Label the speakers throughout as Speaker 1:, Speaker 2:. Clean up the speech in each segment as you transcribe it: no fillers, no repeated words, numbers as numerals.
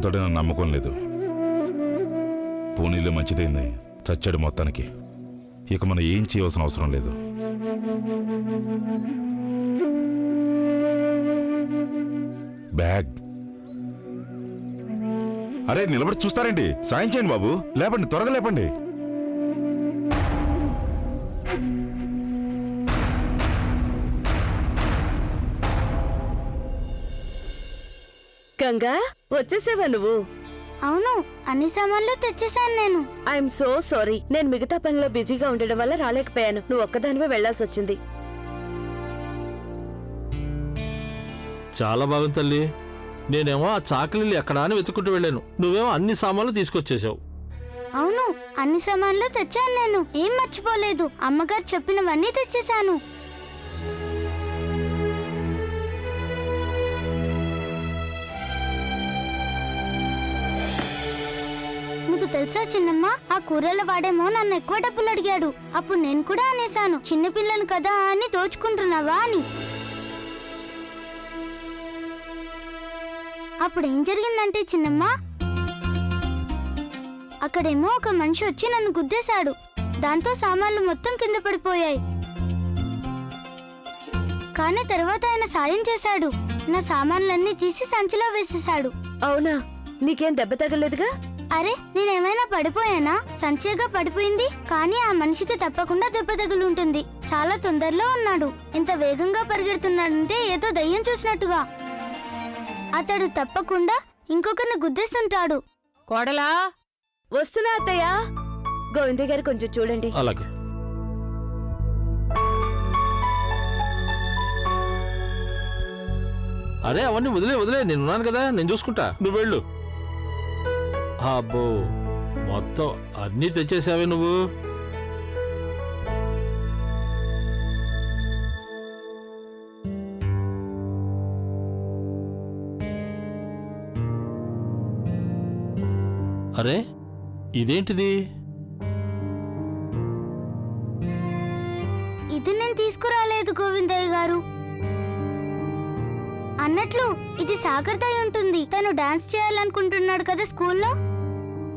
Speaker 1: చదువుతాడని నమ్మకం లేదు. పూణేలో మంచిదైంది, చచ్చాడు మొత్తానికి. ఇక మనం ఏం చేయవలసిన అవసరం లేదు. బ్యాగ్ అరే నిలబడి చూస్తారండి, సాయం చేయండి బాబు, లేపండి, త్వరగా లేపండి.
Speaker 2: గంగా, వచ్చేసేవా నువ్వు?
Speaker 3: అవును, అన్ని సామాన్లు తెచ్చేసాను నేను.
Speaker 2: ఐఎమ్ సో సారీ, నేను మిగతా పనిలో బిజీగా ఉండడం వల్ల రాలేకపోయాను. నువ్వు ఒక్కదానివే వెళ్లాల్సి వచ్చింది.
Speaker 4: చాలా బాగుంది తల్లి. నేనేమో ఆ చాకలీలు ఎక్కడా అని వెతుక్కుంటూ వెళ్ళాను, నువ్వేమో అన్ని సామాన్లు తీసుకొచ్చేసావు.
Speaker 3: అవును, అన్ని సామాన్లు తెచ్చాను నేను, ఏం మర్చిపోలేదు. అమ్మగారు చెప్పినవన్నీ తెచ్చేసాను. మీకు తెలుసా చిన్నమ్మ, ఆ కూరల వాడేమో నన్ను ఎక్కువ డబ్బులు అడిగాడు. అప్పుడు నేను కూడా అనేశాను, చిన్నపిల్లను కదా అని దోచుకుంటున్నావా అని. అప్పుడు ఏం జరిగిందంటే చిన్నమ్మ, అక్కడేమో ఒక మనిషి వచ్చి నన్ను గుద్దేశాడు. దాంతో సామాన్లు మొత్తం కింద పడిపోయాయి. కానీ తర్వాత ఆయన సాయం చేశాడు. నా సామాన్లన్నీ తీసి సంచిలో వేసేశాడు.
Speaker 2: అవునా? నీకేం దెబ్బ తగలేదుగా?
Speaker 3: అరే, నేనేమైనా పడిపోయానా? సంచిగా పడిపోయింది. కానీ ఆ మనిషికి తప్పకుండా దెబ్బ తగులుంటుంది. చాలా తొందరలో ఉన్నాడు. ఇంత వేగంగా పరిగెడుతున్నాడంటే ఏదో దయ్యం చూసినట్టుగా. అతడు తప్పకుండా ఇంకొకరిని గుద్దేస్తుంటాడు.
Speaker 2: కోడలా, వస్తున్నా అత్తయ్య. గోవిందయ్య గారు కొంచెం చూడండి.
Speaker 4: అలాగే. అరే అవన్నీ వదిలే, నేనున్నాను కదా, నేను చూసుకుంటా, నువ్వు వెళ్ళు. అబ్బో, మొత్తం అన్నీ తెచ్చేసావే నువ్వు. అరే ఇదేంటిది?
Speaker 3: ఇది నేను తీసుకురాలేదు గోవిందయ్య గారు. అన్నట్లు ఇది సాగర్దయ్య ఉంటుంది. తను డాన్స్ చేయాలనుకుంటున్నాడు కదా స్కూల్లో,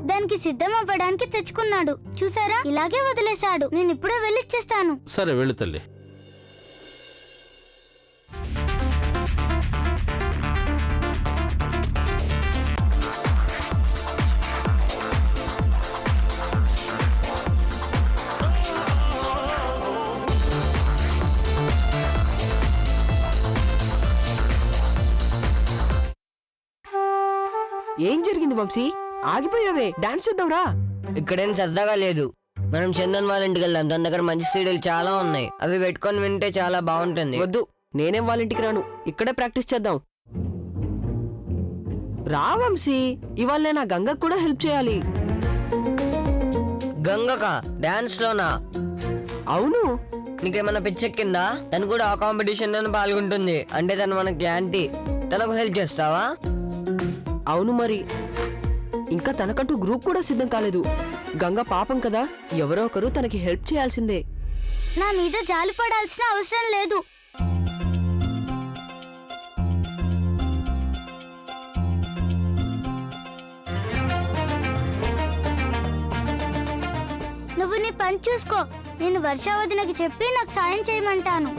Speaker 3: దానికి సిద్ధం అవ్వడానికి తెచ్చుకున్నాడు. చూసారా, ఇలాగే వదిలేశాడు. నేను ఇప్పుడే వెళ్ళిచ్చేస్తాను.
Speaker 4: సరే వెళ్ళు తల్లి.
Speaker 5: ఏం జరిగింది వంశీ? ఆగిపోయావే, డాన్స్ చేద్దాంరా.
Speaker 6: ఇక్కడేం సరదాగా లేదు. మనం చందన్ వాళ్ళ ఇంటికి వెళ్దాం. తన దగ్గర మంచి సీడీలు చాలా ఉన్నాయి. అవి పెట్టుకొని వింటే చాలా బాగుంటుంది.
Speaker 5: వద్దు, నేనేం వాళ్ళ ఇంటికి రాను. ఇక్కడే ప్రాక్టీస్ చేద్దాం. రా వంశీ, ఇవాళ నేను ఆ గంగకు కూడా హెల్ప్ చేయాలి.
Speaker 6: గంగక డాన్స్ లోనా?
Speaker 5: అవును.
Speaker 6: నీకేమన్నా పిచ్చెక్కిందా? తను కూడా ఆ కాంపిటీషన్ లోనే పాల్గొంటుంది. అంటే తను మనకి యాంటీ. తనకు హెల్ప్ చేస్తావా?
Speaker 5: అవును మరి. ఇంకా తనకంటూ గ్రూప్ కూడా సిద్ధం కాలేదు. గంగ పాపం కదా, ఎవరో ఒకరు తనకి హెల్ప్ చేయాల్సిందే.
Speaker 3: నా మీద జాలి పడాల్సిన అవసరం లేదు. నువ్వు నీ పని చూసుకో. నేను వర్షావధినకి చెప్పి నాకు సాయం చేయమంటాను.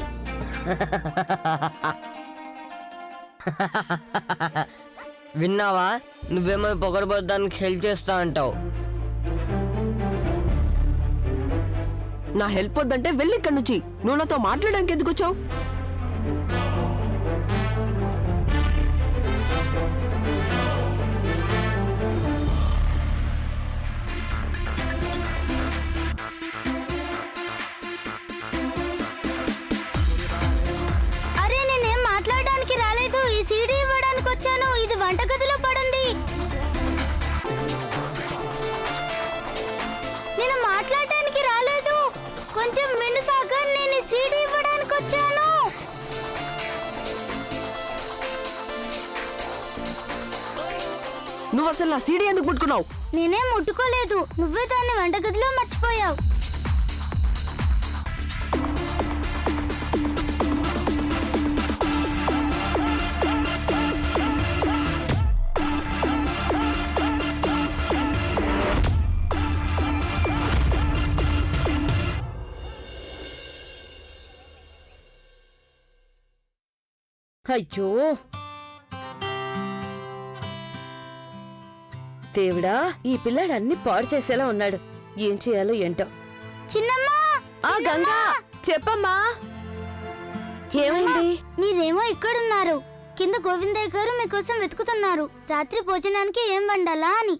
Speaker 6: విన్నావా? నువ్వేమో పొగరబోద్దానికి హెల్ప్ చేస్తా అంటావు.
Speaker 5: నా హెల్ప్ వద్దంటే వెళ్ళి ఇక్కడి నుంచి. నువ్వు నాతో మాట్లాడడానికి ఎందుకు వచ్చావు?
Speaker 3: అరే, నేనేం మాట్లాడడానికి రాలేదు. ఈ సీడీ ఇవ్వడానికి వచ్చాను. ఇది వంటగదిలో పడుంది. నేను మాట్లాడడానికి రాలేదు. కొంచెం విను సాగర్, నేను ఈ సీడీ ఇవ్వడానికి వచ్చాను.
Speaker 5: నువ్వు అసలు నా సీడీ ఎందుకు ముట్టుకున్నావు?
Speaker 3: నేనేం ముట్టుకోలేదు. నువ్వే దాన్ని వంటగదిలో మర్చిపోయావు.
Speaker 2: అయ్యో దేవుడా, ఈ పిల్లాడు అన్ని పాడు చేసేలా ఉన్నాడు. ఏం చేయాలో ఏంటో.
Speaker 3: చిన్నమ్మ
Speaker 2: ఆ గంగా, చెప్పమ్మా. ఏమైంది?
Speaker 3: మీరేమో ఇక్కడున్నారు, కింద గోవిందయ్య గారు మీకోసం వెతుకుతున్నారు. రాత్రి భోజనానికి ఏం వండాలా అని.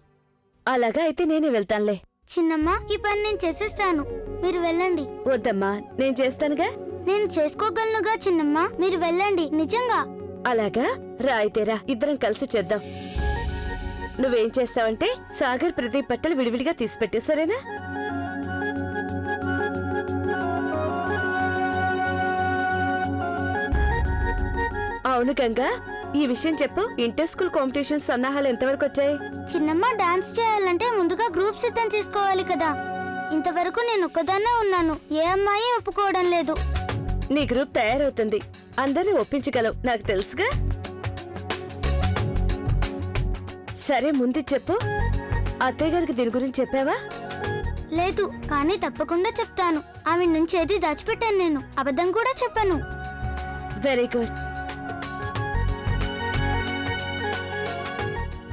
Speaker 2: అలాగా అయితే నేనే వెళ్తానులే.
Speaker 3: చిన్నమ్మ, ఈ పని నేను చేసేస్తాను, మీరు వెళ్ళండి.
Speaker 2: వద్దమ్మా, నేను చేస్తానుగా.
Speaker 3: నేను చేసుకోగలనుగా చిన్నమ్మ, మీరు వెళ్ళండి. నిజంగా.
Speaker 2: అలాగా, రా అయితే రా, ఇద్దరం కలిసి చేద్దాం. నువ్వేం చేస్తావంటే సాగర్ ప్రదీప్ బట్టలు విడివిడిగా తీసిపెట్టే, సరేనా? అవును గంగా, ఈ విషయం చెప్పు. ఇంటర్ స్కూల్ కాంపిటీషన్ సన్నాహాలు ఎంతవరకు వచ్చాయి?
Speaker 3: చిన్నమ్మ, డాన్స్ చేయాలంటే ముందుగా గ్రూప్ సిద్ధం చేసుకోవాలి కదా. ఇంతవరకు నేను ఒక్కదాన్నే ఉన్నాను, ఏ అమ్మాయి ఒప్పుకోవడం లేదు.
Speaker 2: నీ గ్రూప్ తయారవుతుంది, అందరినీ ఒప్పించగలవు, నాకు తెలుసుగా. సరే, ముందు చెప్పు. అత్తయ్య గారికి దీని గురించి చెప్పావా?
Speaker 3: లేదు, కానీ తప్పకుండా చెప్తాను. ఆమె నుంచి ఏది దాచిపెట్టాను, నేను అబద్ధం కూడా చెప్పాను.
Speaker 2: Very good.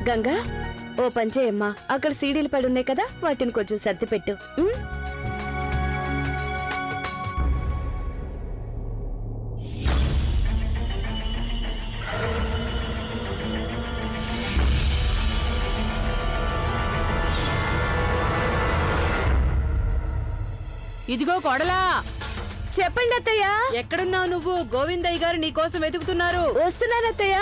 Speaker 2: గంగా, ఓ పని చేయమ్మా, అక్కడ సీడీలు పడి ఉన్నాయి కదా, వాటిని కొంచెం సర్ది పెట్టు. ఉమ్?
Speaker 7: ఇదిగో కొడలా,
Speaker 2: చెప్పండి అత్తయ్య.
Speaker 7: ఎక్కడున్నావు నువ్వు? గోవిందయ్య గారు నీకోసం వెతుకుతున్నారు.
Speaker 2: వస్తున్నాను అత్తయ్య.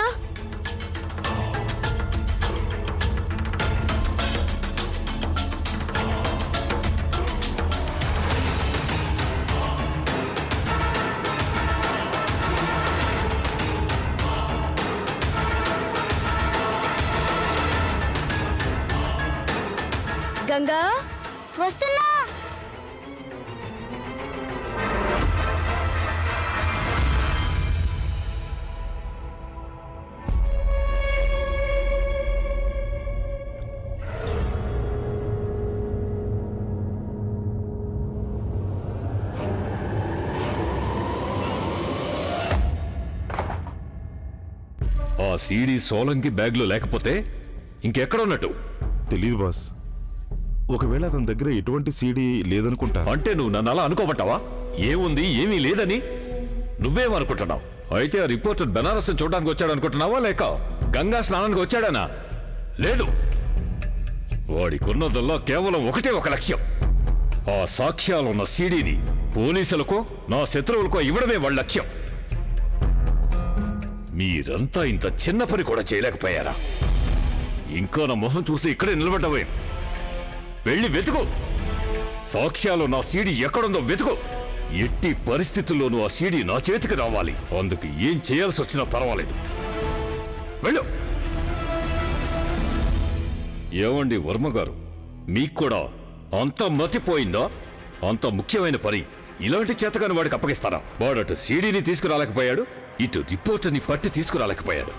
Speaker 2: గంగా,
Speaker 3: వస్తున్నా.
Speaker 8: ఆ సీడీ సోలంకి బ్యాగ్లో లేకపోతే ఇంకెక్కడున్నట్టు?
Speaker 1: తెలీదు బాస్. ఒకవేళ అతని దగ్గర ఎటువంటి సీడీ లేదనుకుంటా.
Speaker 8: అంటే నువ్వు నన్ను అలా అనుకోమంటావా? ఏముంది, ఏమీ లేదని నువ్వేమనుకుంటున్నావు? అయితే ఆ రిపోర్టర్ బెనారస్ చూడడానికి వచ్చాడు అనుకుంటున్నావా, లేక గంగా స్నానానికి వచ్చాడనా? లేదు, వాడికున్నదల్లా కేవలం ఒకటే ఒక లక్ష్యం. ఆ సాక్ష్యాలున్న సీడీని పోలీసులకో నా శత్రువులకో ఇవ్వడమే వాళ్ళ లక్ష్యం. మీరంతా ఇంత చిన్న పని కూడా చేయలేకపోయారా? ఇంకా నా మొహం చూసి ఇక్కడే నిలబడ్డవే. వెళ్ళి వెతుకు, సాక్ష్యాలు నా సీడీ ఎక్కడుందో వెతుకు. ఎట్టి పరిస్థితుల్లోనూ ఆ సీడీ నా చేతికి రావాలి. అందుకు ఏం చేయాల్సి వచ్చినా పర్వాలేదు. వెళ్ళు. ఏమండి వర్మ గారు, మీకు కూడా అంత మతిపోయిందా? అంత ముఖ్యమైన పని ఇలాంటి చేతగాని వాడికి అప్పగిస్తారా? వాడటు సీడీని తీసుకురాలేకపోయాడు, ఇటు రిపోర్టుని పట్టి తీసుకురాలేకపోయాడు.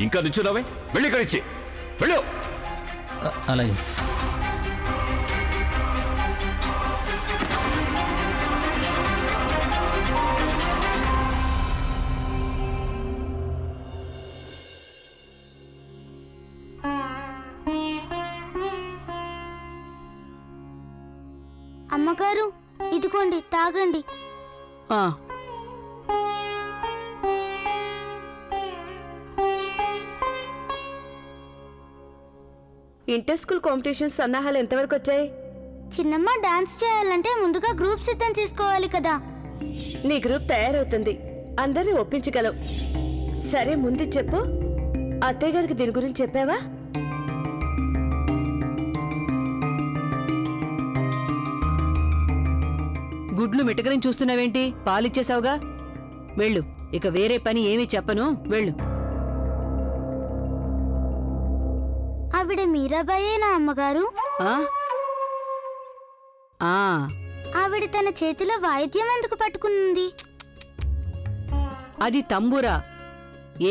Speaker 8: ఇంకా నిల్చున్నావే, వెళ్ళి ఇక్కడిచ్చి వెళ్ళు.
Speaker 7: అలాగే.
Speaker 3: అమ్మగారు, ఇదిగోండి, తాగండి.
Speaker 2: ఇంటర్ స్కూల్ కాంపిటీషన్ సన్నాహాలు ఎంతవరకు వచ్చాయి?
Speaker 3: చిన్నమ్మ, డాన్స్ చేయాలంటే ముందుగా గ్రూప్ సిద్ధం చేసుకోవాలి కదా.
Speaker 2: నీ గ్రూప్ తయారవుతుంది, అందరినీ ఒప్పించగలవు. సరే, ముందు చెప్పు. అత్తయ్య గారికి దీని గురించి చెప్పావా?
Speaker 7: గుడ్లు మిటకరిని చూస్తున్నావేంటి? పాలిచ్చేసావుగా, వెళ్ళు. ఇక వేరే పని ఏమీ చెప్పను, వెళ్ళు.
Speaker 3: ఆవిడ మీరాబాయేనా అమ్మగారు?
Speaker 7: ఆ? ఆ,
Speaker 3: ఆవిడ తన చేతిలో వాయిద్యం ఎందుకు పట్టుకున్నది?
Speaker 7: అది తంబూరా,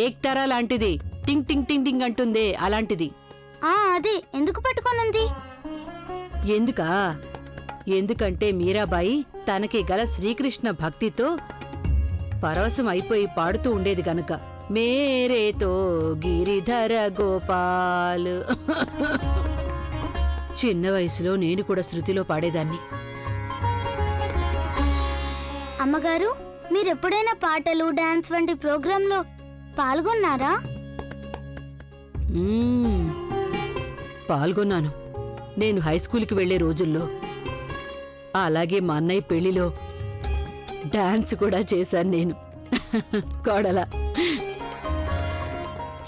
Speaker 7: ఏక్తరా లాంటిది. టింగ్ టింగ్ టింగ్ టింగ్ అంటుందే, అలాంటిది.
Speaker 3: అదే ఎందుకు పట్టుకున్నది?
Speaker 7: ఎందుకా? ఎందుకంటే మీరాబాయి తనకి గల శ్రీకృష్ణ భక్తితో పరవశం అయిపోయి పాడుతూ ఉండేది గనుక మేరేతో గిరిధర గోపాల్. చిన్న వయసులో నేను కూడా శృతిలో పాడేదాన్ని.
Speaker 3: అమ్మగారు, మీరెప్పుడైనా పాటలు డాన్స్ వంటి ప్రోగ్రాంలో పాల్గొన్నారా?
Speaker 7: పాల్గొన్నాను. నేను హైస్కూల్కి వెళ్లే రోజుల్లో. అలాగే మా అన్నయ్య పెళ్లిలో డాన్స్ కూడా చేశాను నేను. కోడల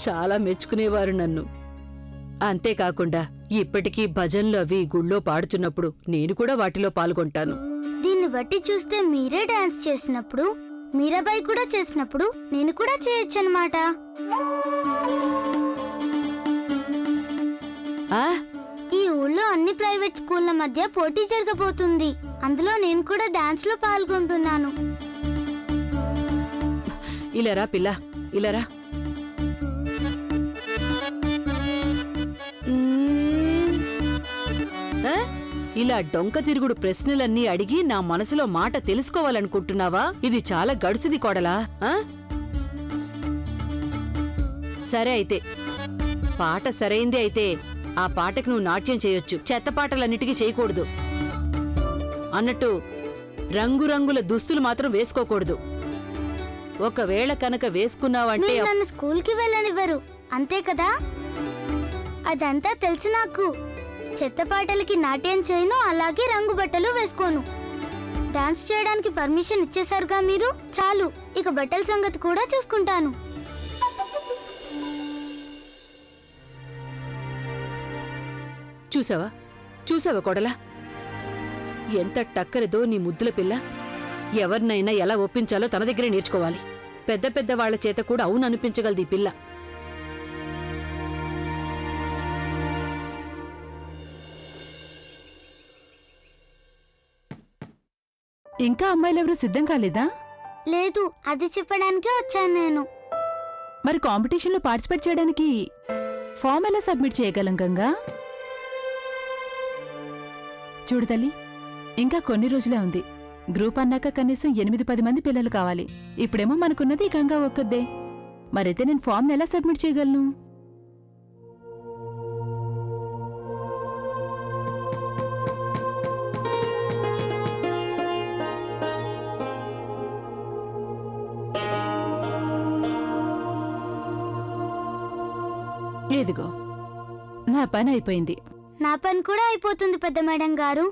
Speaker 7: చాలా మెచ్చుకునేవారు నన్ను. అంతేకాకుండా ఇప్పటికీ భజన్లు అవి గుళ్ళో పాడుతున్నప్పుడు నేను కూడా వాటిలో పాల్గొంటాను.
Speaker 3: దీన్ని బట్టి చూస్తే మీరే డాన్స్ చేసినప్పుడు, మీరాబాయి కూడా చేసినప్పుడు నేను కూడా చేయొచ్చు అన్నమాట.
Speaker 7: ఆ
Speaker 3: ఈ ఊళ్ళో అన్ని ప్రైవేట్ స్కూళ్ల మధ్య పోటీ జరగబోతుంది. అందులో నేను కూడా డాన్స్ లో పాల్గొంటున్నాను.
Speaker 7: ఇలారా పిల్ల, ఇలారా. ఇలా డొంక తిరుగుడు ప్రశ్నలన్నీ అడిగి నా మనసులో మాట తెలుసుకోవాలనుకుంటున్నావా? ఇది చాలా గడుసుది కోడలా. సరే అయితే, పాట సరైంది అయితే ఆ పాటకు నువ్వు నాట్యం చేయొచ్చు. చెత్త పాటలన్నిటికీ చేయకూడదు. అన్నట్టు రంగురంగుల దుస్తులు మాత్రం వేసుకోకూడదు. ఒకవేళ కనుక వేసుకున్నావంటే
Speaker 3: మీరు నన్ను స్కూల్కి వెళ్ళనివ్వరు, అంతే కదా? అదంతా తెలుసు నాకు. చెత్త పాటలకి నాట్యం చేయను, అలాగే రంగు బట్టలు వేసుకోను. డాన్స్ చేయడానికి పర్మిషన్ ఇచ్చేశారుగా మీరు, చాలు. ఇక బట్టల సంగతి కూడా చూసుకుంటాను.
Speaker 7: చూసావా చూసావా కొడలా, ఎంత టక్కరిదో నీ ముద్దుల పిల్ల. ఎవరినైనా ఎలా ఒప్పించాలో తన దగ్గరే నేర్చుకోవాలి. పెద్ద పెద్ద వాళ్ల చేత కూడా అవును అనిపించగలది ఈ పిల్ల.
Speaker 9: ఇంకా అమ్మాయిలెవరూ సిద్ధం కాలేదా?
Speaker 3: లేదు, అది చెప్పడానికే వచ్చాను నేను.
Speaker 9: మరి కాంపిటీషన్లో పార్టిసిపేట్ చేయడానికి ఫామ్ ఎలా సబ్మిట్ చేయగలం గంగా? చూడు తల్లి, ఇంకా కొన్ని రోజులే ఉంది. గ్రూప్ అన్నాక కనీసం 8-10 మంది పిల్లలు కావాలి. ఇప్పుడేమో మనకున్నది గంగా ఒక్కదే. మరైతే నేను ఫామ్ని ఎలా సబ్మిట్ చేయగలను? ఇదిగో నా పని అయిపోయింది.
Speaker 3: నా పని కూడా అయిపోతుంది పెద్ద మేడం గారు.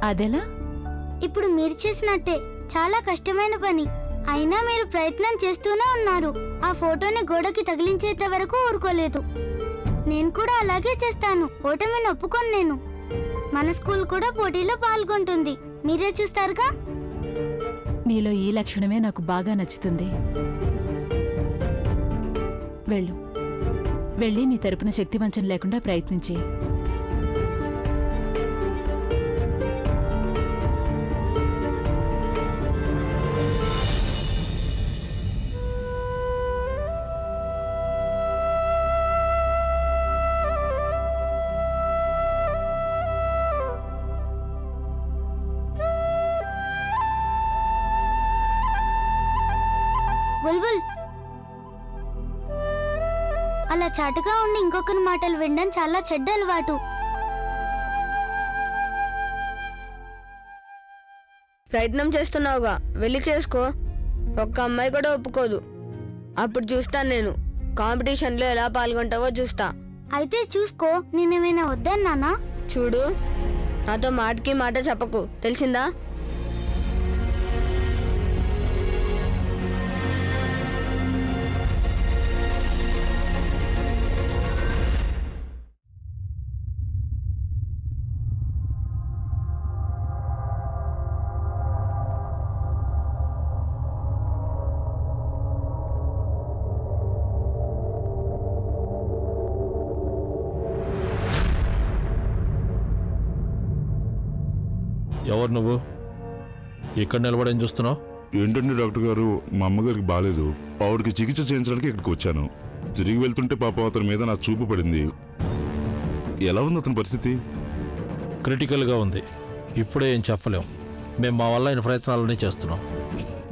Speaker 9: అదెలా?
Speaker 3: ఇప్పుడు మీరు చేసినట్టే, చాలా కష్టమైన పని. అయినా మీరు ప్రయత్నం చేస్తూనే ఉన్నారు. ఆ ఫోటోని గోడకి తగిలించేంత వరకు ఊరుకోలేదు. నేను కూడా అలాగే చేస్తాను. ఓటమిని ఒప్పుకోను నేను. మన స్కూల్ కూడా పోటీలో పాల్గొంటుంది, మీరే చూస్తారుగా.
Speaker 9: నీలో ఈ లక్షణమే నాకు బాగా నచ్చుతుంది. వెళ్ళు, వెళ్ళి నీ తరపున శక్తివంచన లేకుండా ప్రయత్నించి.
Speaker 3: బుల్బుల్, అలా చాటుగా ఉండి ఇంకొకరి మాటలు వినడం చాలా చెడ్డ అలవాటు.
Speaker 10: ప్రయత్నం చేస్తున్నావుగా, వెళ్ళి చేసుకో. ఒక్క అమ్మాయి కూడా ఒప్పుకోదు. అప్పుడు చూస్తాను నేను కాంపిటీషన్లో ఎలా పాల్గొంటావో చూస్తా.
Speaker 3: అయితే చూసుకో, నేనేమైనా వద్దన్నానా?
Speaker 10: చూడు, నాతో మాటకి మాట చెప్పకు, తెలిసిందా?
Speaker 4: ఎవరు నువ్వు? ఇక్కడ నిలబడేం చూస్తున్నావు?
Speaker 1: ఏంటండి డాక్టర్ గారు, మా అమ్మగారికి బాగాలేదు. ఆవిడకి చికిత్స చేయించడానికి ఇక్కడికి వచ్చాను. తిరిగి వెళ్తుంటే పాపం అతని మీద నా చూపు పడింది. ఎలా ఉంది అతని పరిస్థితి?
Speaker 4: క్రిటికల్గా ఉంది. ఇప్పుడే ఏం చెప్పలేం. మేము మా వల్ల అయిన ప్రయత్నాలన్నీ చేస్తున్నాం.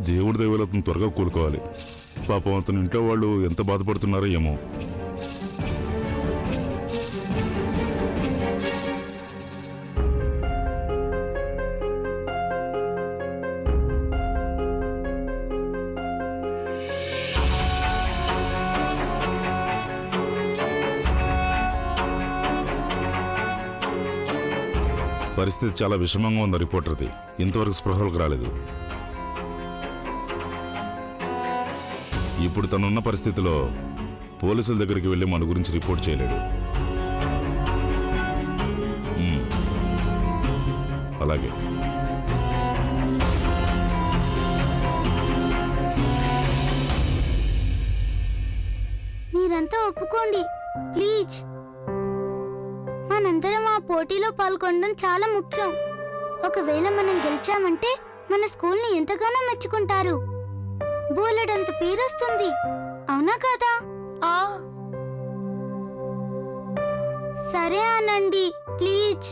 Speaker 1: దేవుడి దయవల్ల అతను త్వరగా కోలుకోవాలి. పాపం అతని ఇంట్లో వాళ్ళు ఎంత బాధపడుతున్నారో ఏమో. పరిస్థితి చాలా విషమంగా ఉంది రిపోర్టర్ది. ఇంతవరకు స్పృహలకు రాలేదు. ఇప్పుడు తనున్న పరిస్థితిలో పోలీసుల దగ్గరికి వెళ్ళి మన గురించి రిపోర్ట్ చేయలేడు. అలాగే
Speaker 3: మీరంతా ఒప్పుకోండి ప్లీజ్. మనందరం ఆ పోటీలో పాల్గొనడం చాలా ముఖ్యం. ఒకవేళ మనం గెలిచామంటే మన స్కూల్ని ఎంతగానో మెచ్చుకుంటారు. బోలెడంత పేరొస్తుంది, అవునా కదా? సరే అనండి ప్లీజ్.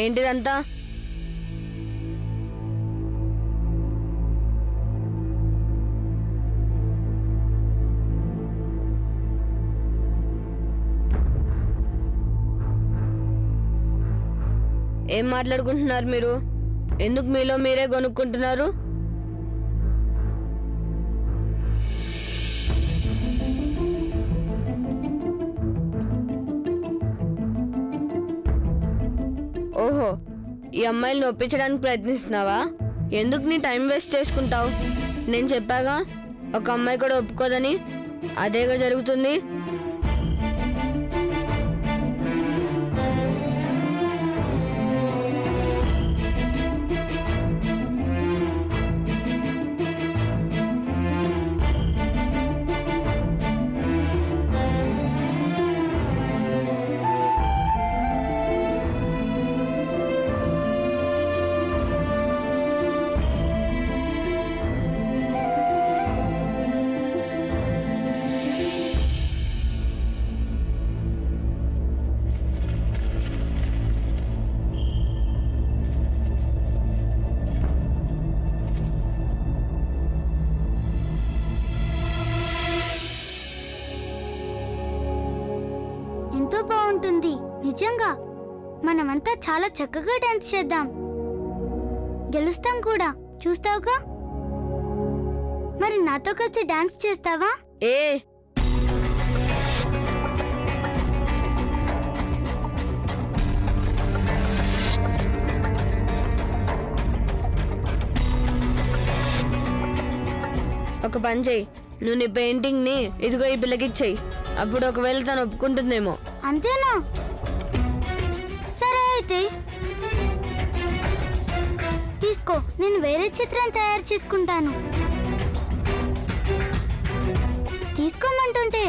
Speaker 10: ఏంటిదంతా? ఏం మాట్లాడుకుంటున్నారు మీరు? ఎందుకు మీలో మీరే కొనుక్కుంటున్నారు? ఓహో, ఈ అమ్మాయిని ఒప్పించడానికి ప్రయత్నిస్తున్నావా? ఎందుకు నీ టైం వేస్ట్ చేసుకుంటావు? నేను చెప్పాగా ఒక అమ్మాయి కూడా ఒప్పుకోదని. అదేగా జరుగుతుంది.
Speaker 3: ఎంతో బాగుంటుంది నిజంగా. మనమంతా చాలా చక్కగా డాన్స్ చేద్దాం. గెలుస్తాం కూడా, చూస్తావుగా? మరి నాతో కలిసి డాన్స్ చేస్తావా?
Speaker 10: ఒక పని చెయ్యి, నువ్వు నీ పెయింటింగ్ ని ఇదిగో ఈ పిల్లకిచ్చేయి. అప్పుడు ఒకవేళ తను ఒప్పుకుంటుందేమో.
Speaker 3: అంతేనా? సరే అయితే తీసుకో, నేను వేరే చిత్రం తయారు చేసుకుంటాను. తీసుకోమంటుంటే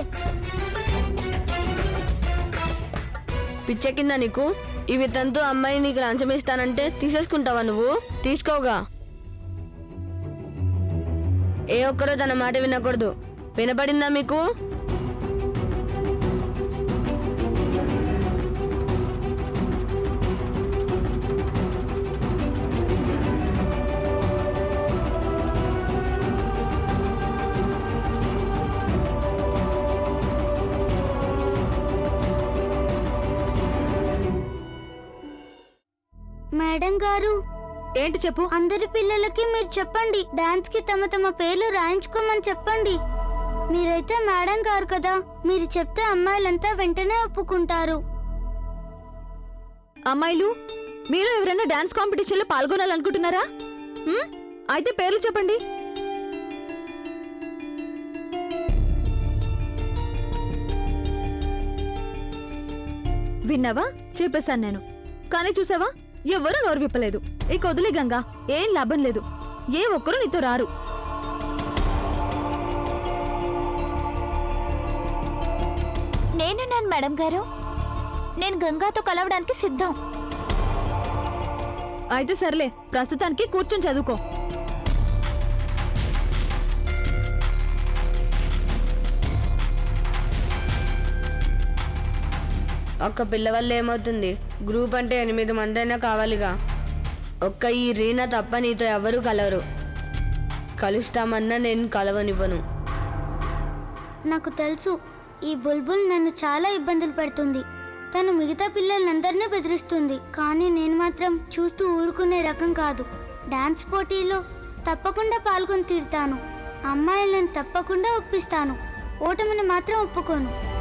Speaker 10: పిచ్చెక్కిందా నీకు? ఇవి తనతో అమ్మాయి నీకు లంచం ఇస్తానంటే తీసేసుకుంటావా నువ్వు? తీసుకోగా. ఏ ఒక్కరో తన మాట వినకూడదు. వినపడిందా మీకు?
Speaker 3: మేడం గారు,
Speaker 9: ఏంటి చెప్పు?
Speaker 3: అందరి పిల్లలకి మీరు చెప్పండి, డాన్స్ కి తమ తమ పేర్లు రాయించుకోమని చెప్పండి. మీరైతే మేడం గారు కదా, మీరు చెప్తే అమ్మాయిలంతా వెంటనే ఒప్పుకుంటారు.
Speaker 9: అమ్మాయిలు, మీరు ఎవరైనా డాన్స్ కాంపిటీషన్లో పాల్గొనాలనుకుంటున్నారా? అయితే పేర్లు చెప్పండి. విన్నావా? చెప్పేశాను నేను. కానీ చూసావా, ఎవరూ నోరు విప్పలేదు. ఇక వదిలే గంగా, ఏం లాభం లేదు. ఏ ఒక్కరూ నీతో రారు.
Speaker 3: నేనున్నాను మేడం గారు, నేను గంగాతో కలవడానికి సిద్ధం.
Speaker 9: అయితే సర్లే, ప్రస్తుతానికి కూర్చొని చదువుకో.
Speaker 10: ఒక్క పిల్ల వల్ల ఏమవుతుంది? గ్రూప్ అంటే 8 మంది అయినా కావాలిగా. ఒక్క ఈ రీనా తప్ప నీతో ఎవరు కలవరు. కలుస్తామన్నా నేను కలవనివ్వను.
Speaker 3: నాకు తెలుసు ఈ బుల్బుల్ నన్ను చాలా ఇబ్బందులు పెడుతుంది. తను మిగతా పిల్లలందరినీ బెదిరిస్తుంది. కానీ నేను మాత్రం చూస్తూ ఊరుకునే రకం కాదు. డాన్స్ పోటీలో తప్పకుండా పాల్గొని తీరుతాను. అమ్మాయిలను తప్పకుండా ఒప్పిస్తాను. ఓటమిని మాత్రం ఒప్పుకోను.